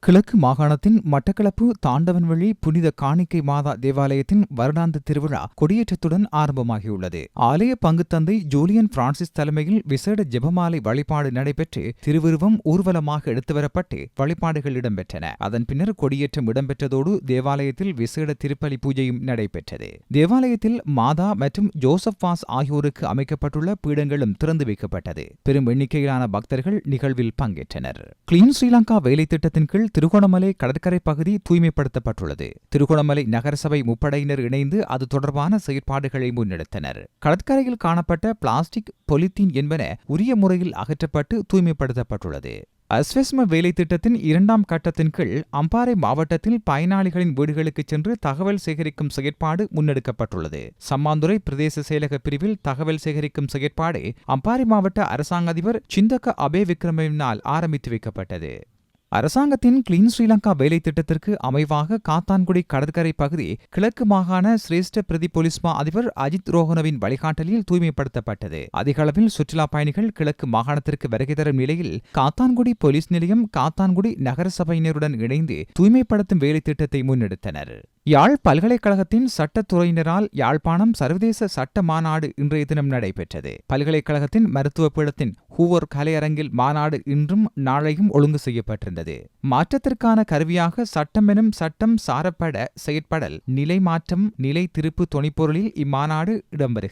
கிழக்கு மாகாணத்தின் மட்டக்களப்பு தாண்டவன்வழி புனித காணிக்கை மாதா தேவாலயத்தின் வருடாந்த திருவிழா கொடியேற்றத்துடன் ஆரம்பமாகியுள்ளது. ஆலய பங்குத்தந்தை ஜூலியன் பிரான்சிஸ் தலைமையில் விசேட ஜெபமாலை வழிபாடு நடைபெற்று திருவுருவம் ஊர்வலமாக எடுத்துவரப்பட்டு வழிபாடுகள் இடம்பெற்றன. அதன் பின்னர் கொடியேற்றம் இடம்பெற்றதோடு தேவாலயத்தில் விசேட திருப்பலி பூஜையும் நடைபெற்றது. தேவாலயத்தில் மாதா மற்றும் ஜோசப் வாஸ் ஆகியோருக்கு அமைக்கப்பட்டுள்ள பீடங்களும் திறந்து வைக்கப்பட்டது. பெரும் எண்ணிக்கையிலான பக்தர்கள் நிகழ்வில் பங்கேற்றனர். கிளீன் ஸ்ரீலங்கா வேலை திட்டத்தின் கீழ் திருகோணமலை கடற்கரை பகுதி தூய்மைப்படுத்தப்பட்டுள்ளது. திருகோணமலை நகரசபை முப்படையினர் இணைந்து அது தொடர்பான செயற்பாடுகளை முன்னெடுத்தனர். கடற்கரையில் காணப்பட்ட பிளாஸ்டிக், பொலித்தீன் என்பன உரிய முறையில் அகற்றப்பட்டு தூய்மைப்படுத்தப்பட்டுள்ளது. அஸ்வெஸ்ம வேலை திட்டத்தின் 2ஆம் கட்டத்தின் கீழ் அம்பாறை மாவட்டத்தில் பயனாளிகளின் வீடுகளுக்கு சென்று தகவல் சேகரிக்கும் செயற்பாடு முன்னெடுக்கப்பட்டுள்ளது. சம்மாந்துறை பிரதேச செயலக பிரிவில் தகவல் சேகரிக்கும் செயற்பாடு அம்பாறை மாவட்ட அரசாங்க அதிபர் சிந்தக்க அபே விக்ரமவினால் ஆரம்பித்து வைக்கப்பட்டது. அரசாங்கத்தின் கிளீன் ஸ்ரீலங்கா வேலை திட்டத்திற்கு அமைவாக காத்தான்குடி கடற்கரை பகுதி கிழக்கு மாகாண சிரேஷ்ட பிரதி பொலிஸ்மா அதிபர் அஜித் ரோஹனவின் வழிகாட்டலில் தூய்மைப்படுத்தப்பட்டது. அதிக அளவில் சுற்றுலா பயணிகள் கிழக்கு மாகாணத்திற்கு வருகை தரும் நிலையில் காத்தான்குடி போலீஸ் நிலையம், காத்தான்குடி நகரசபையினருடன் இணைந்து தூய்மைப்படுத்தும் வேலை திட்டத்தை முன்னெடுத்தனர். யாழ் பல்கலைக்கழகத்தின் சட்டத்துறையினரால் யாழ்ப்பாணம் சர்வதேச சட்ட மாநாடு இன்றைய தினம் நடைபெற்றது. பல்கலைக்கழகத்தின் மருத்துவ பீடத்தின் ஹூவர் கலையரங்கில் மாநாடு இன்றும் நாளையும் ஒழுங்கு செய்யப்பட்டிருந்தது. மாற்றத்திற்கான கருவியாக சட்டம் எனும் சட்டம் சாரப்பட செயற்படல் நிலை மாற்றம் நிலை திருப்பு தொனிப்பொருளில் இம்மாநாடு இடம்பெறுகிறது.